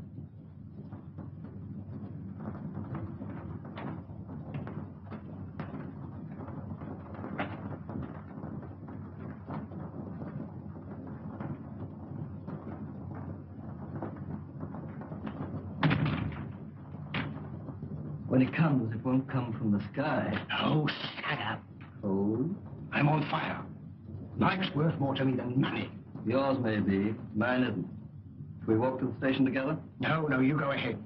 Speaker 3: When it comes, it won't come from the sky.
Speaker 5: Oh, shut up.
Speaker 3: Oh?
Speaker 5: I'm on fire. Life's worth more to me than money.
Speaker 3: Yours may be. Mine isn't. Shall we walk to the station together?
Speaker 5: No, you go ahead.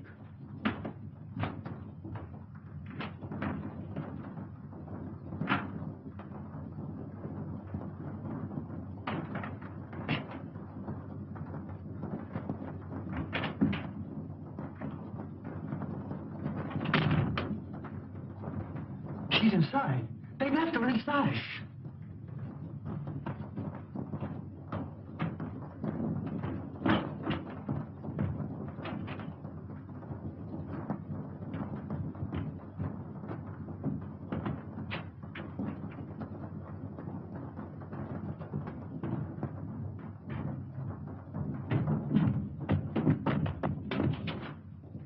Speaker 3: She's inside. They left her inside.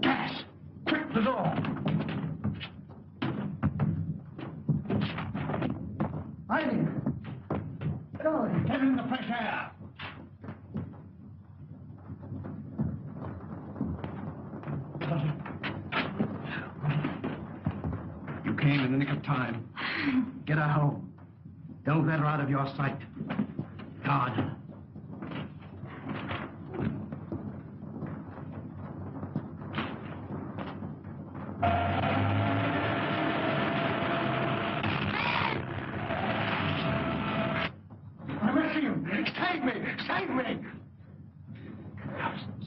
Speaker 5: Gas! Quick, the door!
Speaker 3: Eileen! Oh,
Speaker 5: Get in the fresh air! You came in the nick of time. Get her home. Don't let her out of your sight. Guard her. I'm missing him. Save me! Save me!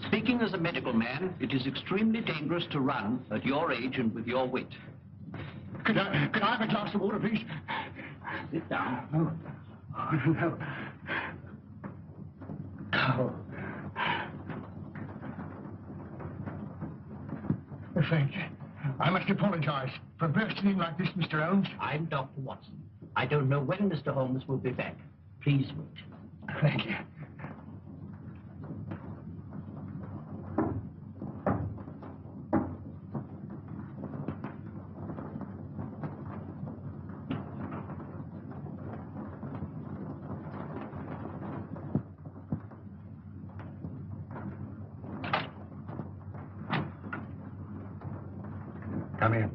Speaker 11: Speaking as a medical man, it is extremely dangerous to run at your age and with your weight.
Speaker 5: Could I have a glass of water, please?
Speaker 11: Sit down.
Speaker 5: No. No. Oh. Thank you. I must apologize for bursting in like this, Mr. Holmes.
Speaker 11: I'm Dr. Watson. I don't know when Mr. Holmes will be back. Please wait.
Speaker 5: Thank you. Come in.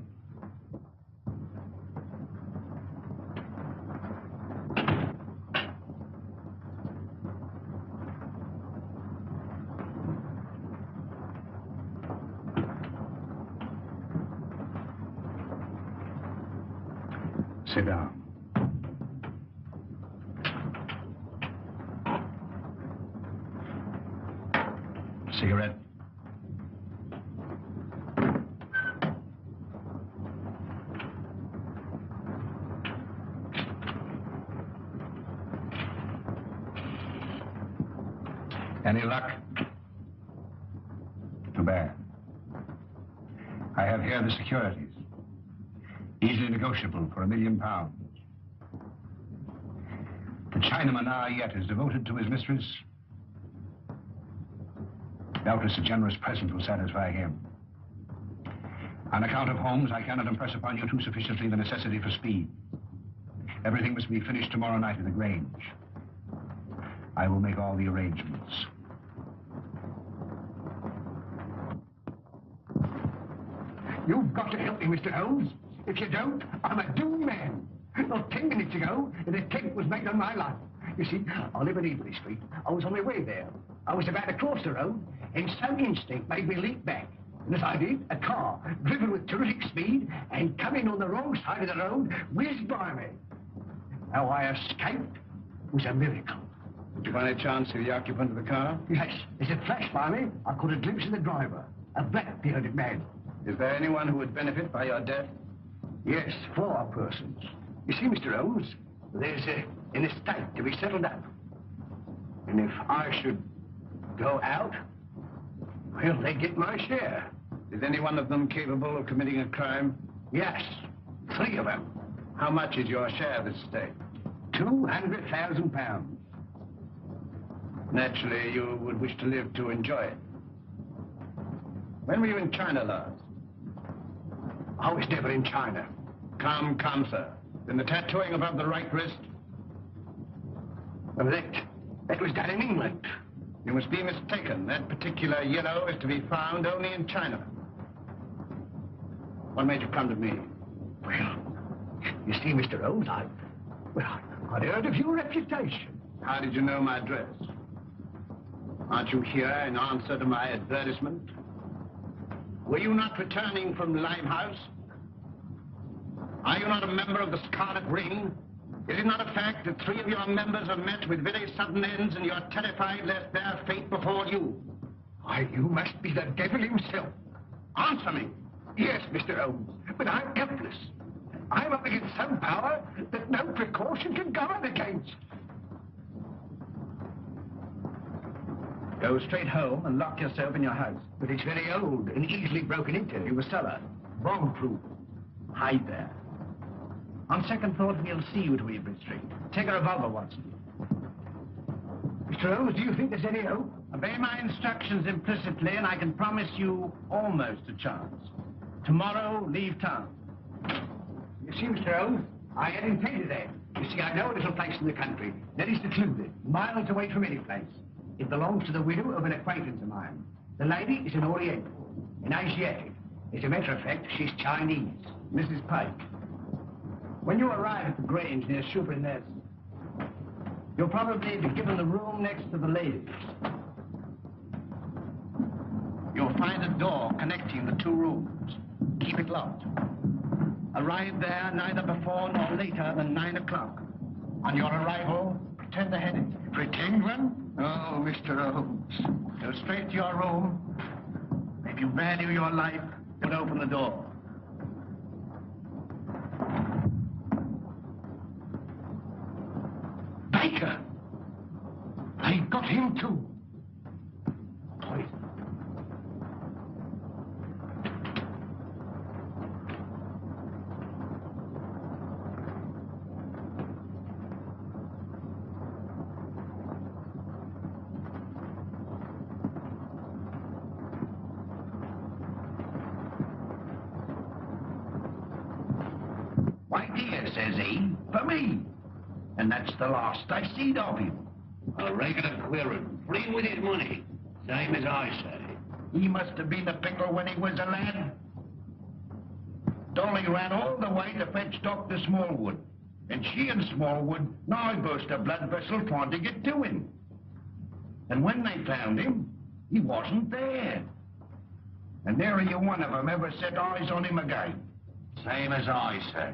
Speaker 5: Sit down. Cigarette? Any luck? Too bad. I have here the securities. Easily negotiable for £1 million. The Chinaman now yet is devoted to his mistress. Doubtless a generous present will satisfy him. On account of Holmes, I cannot impress upon you too sufficiently the necessity for speed.
Speaker 6: Everything must be finished tomorrow night at the Grange. I will make all the arrangements.
Speaker 5: You've got to help me, Mr. Holmes. If you don't, I'm a doomed man. Not 10 minutes ago, an attempt was made on my life. You see, I live in Evelyn Street. I was on my way there. I was about to cross the road, and some instinct made me leap back. And as I did, a car, driven with terrific speed and coming on the wrong side of the road, whizzed by me. How I escaped was a miracle.
Speaker 7: Did you by any chance see the occupant of the car?
Speaker 5: Yes, as it flashed by me, I caught a glimpse of the driver, a black-bearded man.
Speaker 7: Is there anyone who would benefit by your death?
Speaker 5: Yes, 4 persons. You see, Mr. Holmes, there's an estate to be settled up. And if I should go out, well, they get my share.
Speaker 7: Is any one of them capable of committing a crime?
Speaker 5: Yes, 3 of them.
Speaker 7: How much is your share of this estate?
Speaker 5: £200,000.
Speaker 7: Naturally, you would wish to live to enjoy it. When were you in China last?
Speaker 5: I was never in China.
Speaker 7: Come, sir. Then the tattooing above the right wrist?
Speaker 5: Well, that was done in England.
Speaker 7: You must be mistaken. That particular yellow is to be found only in China. What made you come to me?
Speaker 5: Well, you see, Mr. Holmes, I'd heard of your reputation.
Speaker 7: How did you know my address? Aren't you here in answer to my advertisement? Were you not returning from Limehouse? Are you not a member of the Scarlet Ring? Is it not a fact that 3 of your members have met with very sudden ends and you're terrified lest their fate befall you?
Speaker 5: Why, you must be the devil himself.
Speaker 7: Answer me.
Speaker 5: Yes, Mr. Holmes, but I'm helpless. I'm up against some power that no precaution can guard against.
Speaker 7: Go straight home and lock yourself in your house.
Speaker 5: But it's very old and easily broken into.
Speaker 7: You must sell her.
Speaker 5: Bomb-proof.
Speaker 7: Hide there. On second thought, we'll see you to Evelyn Street. Take a revolver, Watson.
Speaker 5: Mr. Holmes, do you think there's any hope?
Speaker 7: Obey my instructions implicitly, and I can promise you almost a chance. Tomorrow, leave town.
Speaker 5: You see, Mr. Holmes, I had intended that. You see, I know a little place in the country that is secluded, miles away from any place. It belongs to the widow of an acquaintance of mine. The lady is an Oriental, an Asiatic. As a matter of fact, she's Chinese.
Speaker 7: Mrs. Pyke. When you arrive at the Grange near Shoeburn Nest, you'll probably be given the room next to the ladies. You'll find a door connecting the 2 rooms. Keep it locked. Arrive there neither before nor later than 9 o'clock. On your arrival, pretend a headache.
Speaker 5: Pretend one? Oh, Mr. Holmes.
Speaker 7: Go straight to your room. If you value your life, don't open the door.
Speaker 5: Baker! They got him too. Poison.
Speaker 6: Why, dear, says he, for me. And that's the last I seed of him.
Speaker 11: A regular queerin, free with his money, same as I say.
Speaker 6: He must have been a pickle when he was a lad. Dolly ran all the way to fetch Dr. Smallwood. And she and Smallwood now burst a blood vessel trying to get to him. And when they found him, he wasn't there. And nary a one of them ever set eyes on him again.
Speaker 11: Same as I say.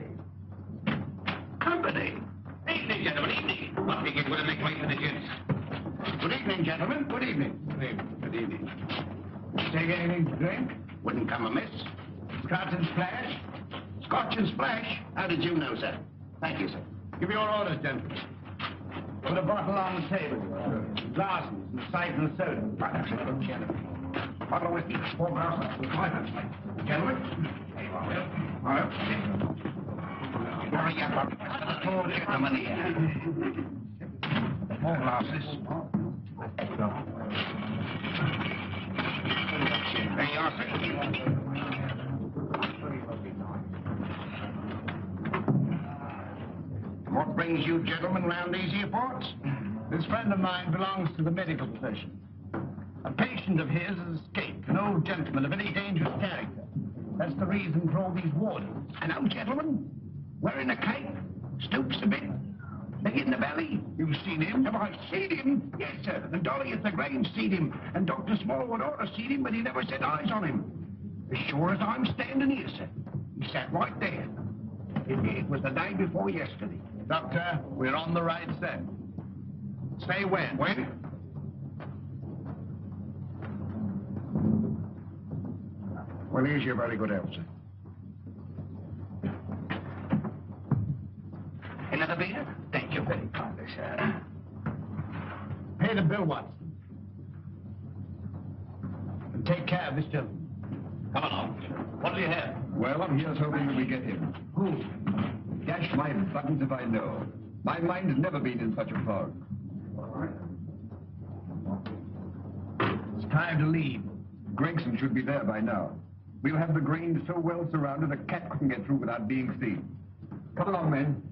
Speaker 11: Company. Evening, gentlemen, evening. I think it's going to make way for the gents.
Speaker 5: Good evening, gentlemen. Good evening.
Speaker 11: Good evening. Good evening.
Speaker 5: Take anything to drink?
Speaker 11: Wouldn't come amiss.
Speaker 5: Scotch and splash?
Speaker 11: Scotch and splash? How did you know, sir? Thank you, sir.
Speaker 5: Give your orders, gentlemen.
Speaker 7: Put a bottle on the table. Glasses and siphon of soda.
Speaker 5: Bottle of whiskey. 4 glasses. 5 minutes. Gentlemen? All right.
Speaker 6: Hurry up. Oh, get the money here. 4 glasses. There you are, sir.
Speaker 5: What brings you gentlemen round these here parts?
Speaker 7: This friend of mine belongs to the medical profession. A patient of his has escaped, an old gentleman of very dangerous character. That's the reason for all these warders.
Speaker 5: An old gentleman? Wearing a cape? Stoops a bit? Big in the belly? You've seen him? Have I seen him? Yes, sir. And Dolly at the Grange seen him. And Dr. Smallwood ought to seen him, but he never set eyes on him. As sure as I'm standing here, sir. He sat right there. It was the day before yesterday.
Speaker 7: Doctor, we're on the right scent. Say when?
Speaker 5: When? Well, here's your very good help, sir. Another beer? Thank you very kindly, sir.
Speaker 7: Pay the bill, Watson. And take care of this gentleman.
Speaker 11: Come along. What do you have?
Speaker 9: Well, I'm here's hoping that we get him.
Speaker 7: Who?
Speaker 9: Dash my buttons if I know. My mind has never been in such a fog.
Speaker 7: It's time to leave.
Speaker 9: Gregson should be there by now. We'll have the Grange so well surrounded a cat couldn't get through without being seen. Come along, men.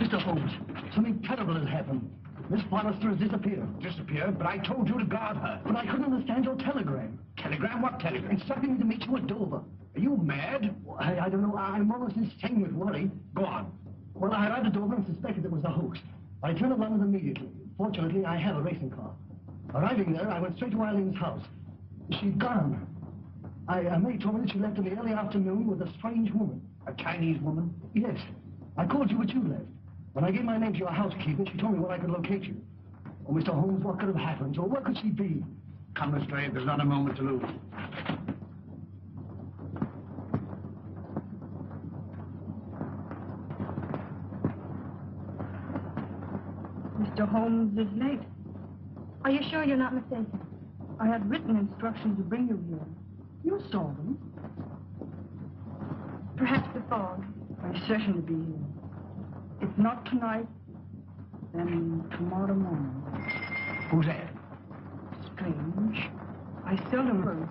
Speaker 7: Mr. Holmes, something terrible has happened. Miss Forrester has disappeared.
Speaker 5: Disappeared? But I told you to guard her.
Speaker 7: But I couldn't understand your telegram.
Speaker 5: Telegram? What telegram?
Speaker 7: Instructing me to meet you at Dover.
Speaker 5: Are you mad?
Speaker 7: I don't know. I'm almost insane with worry.
Speaker 5: Go on.
Speaker 7: Well, I arrived at Dover and suspected it was a hoax. I turned to London immediately. Fortunately, I have a racing car. Arriving there, I went straight to Eileen's house. She'd gone. A maid told me that she left in the early afternoon with a strange woman.
Speaker 5: A Chinese woman?
Speaker 7: Yes. I called you, but you left. When I gave my name to your housekeeper, she told me where I could locate you. Oh, Mr. Holmes, what could have happened? Or where could she be?
Speaker 5: Come, Lestrade. There's not a moment to lose.
Speaker 10: Mr. Holmes is late.
Speaker 4: Are you sure you're not mistaken?
Speaker 10: I had written instructions to bring you here. You saw them.
Speaker 4: Perhaps the fog.
Speaker 10: I certainly be here. If not tonight, then tomorrow morning.
Speaker 5: Who's that?
Speaker 10: Strange. I seldom heard.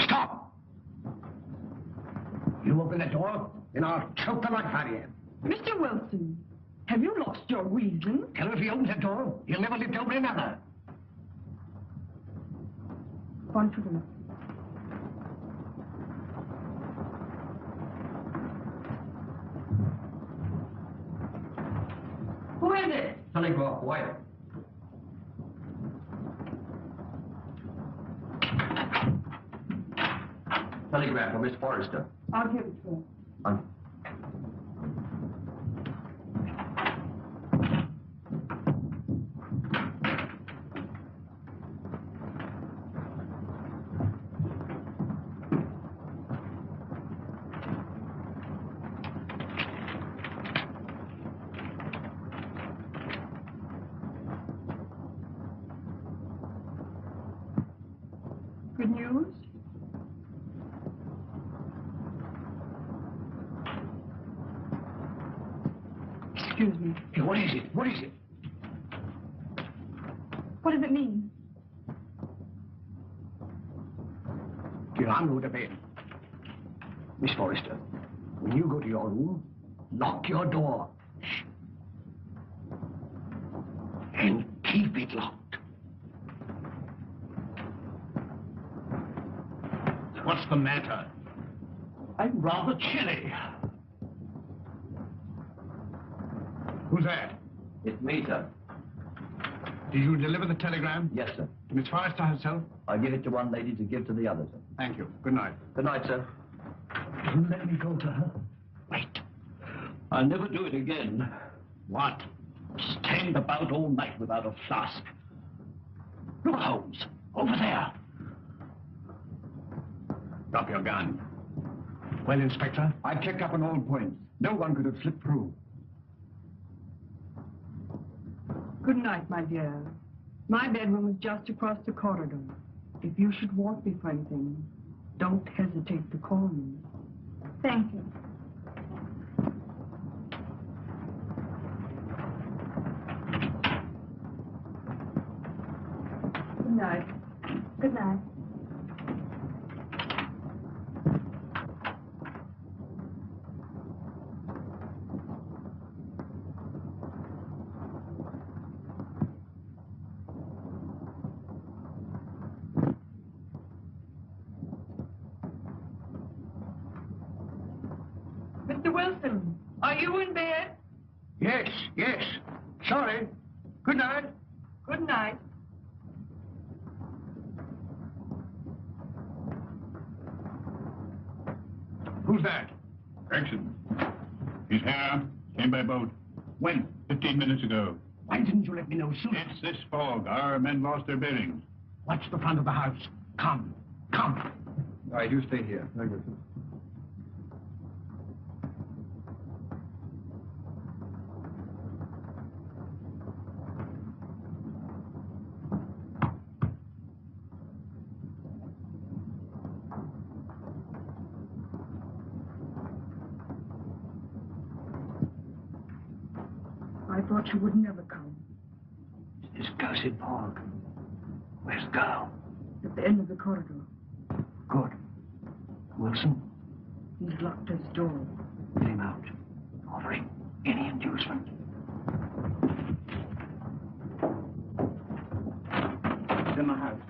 Speaker 5: Stop! You open the door, and I'll choke the life out of you.
Speaker 10: Mr. Wilson, have you lost your reason?
Speaker 5: Tell her if he opens the door, he'll never live to open another.
Speaker 10: One to the left. Who is it?
Speaker 9: Telegraph, White.
Speaker 8: Telegram for Miss Forrester.
Speaker 10: I'll give it to her. Good news? Excuse me.
Speaker 5: Hey, what is it? What is it?
Speaker 4: What does it mean?
Speaker 5: Here, I'm going to bed. Miss Forrester, when you go to your room, lock your door. Shh. And keep it locked. What's the matter? I'm rather chilly. Who's that?
Speaker 8: It's me, sir.
Speaker 5: Did you deliver the telegram?
Speaker 8: Yes, sir.
Speaker 5: To Miss Forrester herself?
Speaker 8: I'll give it to one lady to give to the other, sir.
Speaker 5: Thank you. Good night.
Speaker 8: Good night, sir.
Speaker 7: You let me go to her.
Speaker 5: Wait.
Speaker 8: I'll never do it again.
Speaker 5: What? Stand about all night without a flask. Look, Holmes. Over there. Drop your gun. Well, Inspector?
Speaker 9: I checked up on all points. No one could have slipped through.
Speaker 10: Good night, my dear. My bedroom is just across the corridor. If you should want me for anything, don't hesitate to call me.
Speaker 4: Thank you. night. Good night.
Speaker 10: Mr. Wilson, are you in bed?
Speaker 5: Yes, yes. Sorry. Good night.
Speaker 10: Good night.
Speaker 5: Who's that?
Speaker 12: Gregson. He's here. Came by boat.
Speaker 5: When?
Speaker 12: 15 minutes ago.
Speaker 5: Why didn't you let me know sooner?
Speaker 12: It's this fog. Our men lost their bearings.
Speaker 5: Watch the front of the house. Come. Come.
Speaker 9: All right, you stay here. Very good.
Speaker 10: I thought you would never come.
Speaker 5: This cursed fog. Where's the girl?
Speaker 10: At the end of the corridor.
Speaker 5: Good. Wilson,
Speaker 10: He's locked his door.
Speaker 5: get him out. Offering any inducement. It's in the house.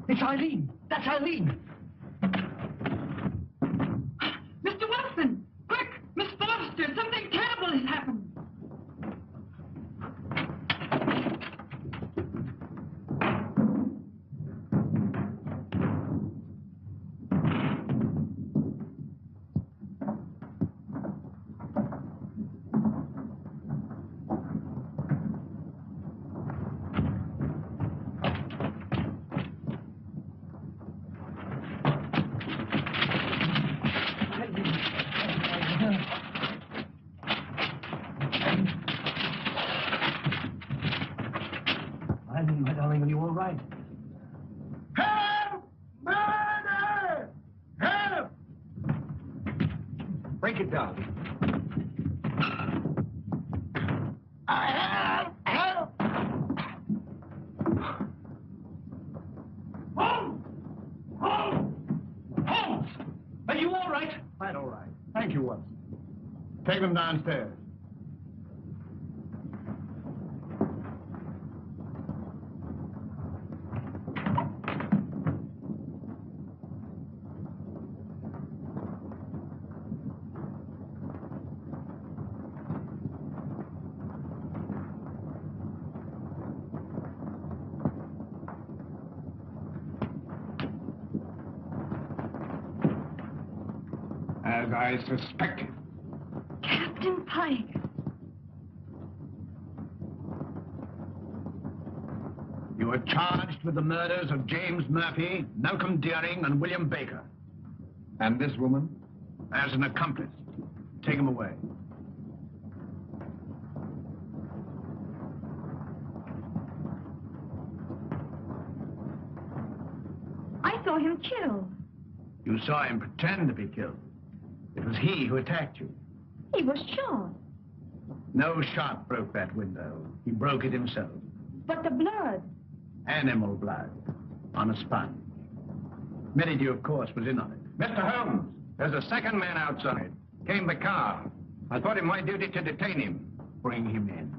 Speaker 5: It's Eileen. That's Eileen.
Speaker 1: Mr. Wilson! Quick! Miss Forrester! Something terrible has happened!
Speaker 5: Eileen, my darling, are you all right? Help! Murder! Help!
Speaker 9: Break it down.
Speaker 5: Help! Holmes! Holmes! Holmes! Are you all right? Quite all right. Thank you, Watson. Take them downstairs. As I suspected.
Speaker 4: Captain Pyke.
Speaker 5: You are charged with the murders of James Murphy, Malcom Dearing, and William Baker.
Speaker 9: And this woman?
Speaker 5: As an accomplice. Take him away.
Speaker 4: I saw him killed.
Speaker 5: You saw him pretend to be killed. It was he who attacked you.
Speaker 4: He was shot.
Speaker 5: No shot broke that window. He broke it himself.
Speaker 4: But the blood.
Speaker 5: Animal blood. On a sponge. Merrydew, of course, was in on it. Mr. Holmes, there's a second man outside. Came the car. I thought it my duty to detain him. Bring him in.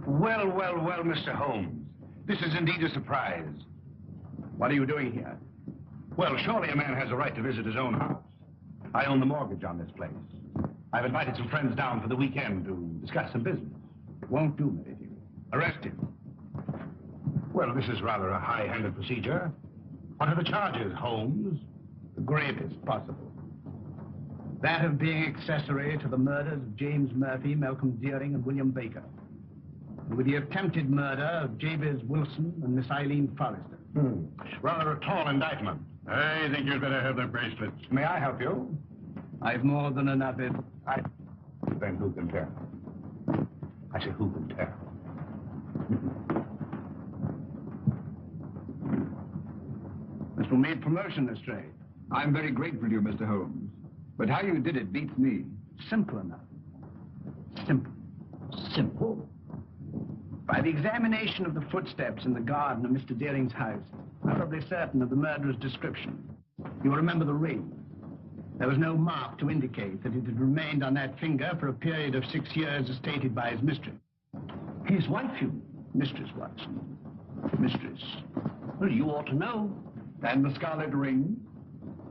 Speaker 5: Well, well, well, Mr. Holmes. This is indeed a surprise. What are you doing here? Well, surely a man has a right to visit his own house. I own the mortgage on this place. I've invited some friends down for the weekend to discuss some business. It won't do, Merrydew. Arrest him. Well, this is rather a high-handed procedure. What are the charges, Holmes? The gravest possible. That of being accessory to the murders of James Murphy, Malcom Dearing, and William Baker. With the attempted murder of Jabez Wilson and Miss Eileen Forrester.
Speaker 9: Hmm.
Speaker 5: Rather a tall indictment.
Speaker 12: I think you'd better have the bracelets.
Speaker 5: May I help you? I've more than enough in...
Speaker 12: Then who can tell? I say, who can tell?
Speaker 5: This will mean promotion, Lestrade.
Speaker 9: I'm very grateful to you, Mr. Holmes. But how you did it beats me.
Speaker 5: Simple enough. Simple. Simple? By the examination of the footsteps in the garden of Mr. Dearing's house, I'm probably certain of the murderer's description. You'll remember the ring. There was no mark to indicate that it had remained on that finger for a period of 6 years as stated by his mistress. His wife, you? Mistress, Watson. Mistress. Well, you ought to know.
Speaker 9: And the scarlet ring?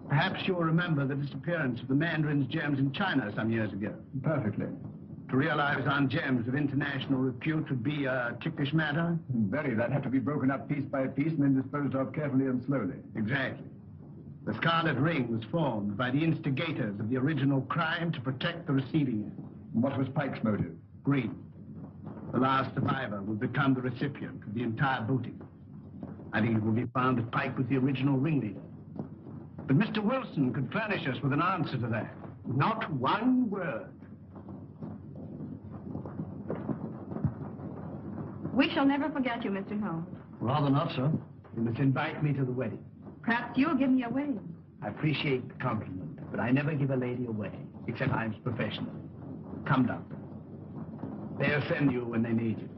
Speaker 5: Perhaps you'll remember the disappearance of the mandarin's gems in China some years ago.
Speaker 9: Perfectly.
Speaker 5: To realize on gems of international repute would be a ticklish matter?
Speaker 9: Very. That'd have to be broken up piece by piece and then disposed of carefully and slowly.
Speaker 5: Exactly. The scarlet ring was formed by the instigators of the original crime to protect the receiving end.
Speaker 9: What was Pyke's motive?
Speaker 5: Greed. The last survivor would become the recipient of the entire booty. I think it will be found that Pyke was the original ringleader. But Mr. Wilson could furnish us with an answer to that. Not one word.
Speaker 4: We shall never forget you, Mr. Holmes.
Speaker 5: Rather not, sir. You must invite me to the wedding.
Speaker 4: Perhaps you'll give me away.
Speaker 5: I appreciate the compliment, but I never give a lady away, except I'm professional. Come, Doctor. They'll send you when they need you.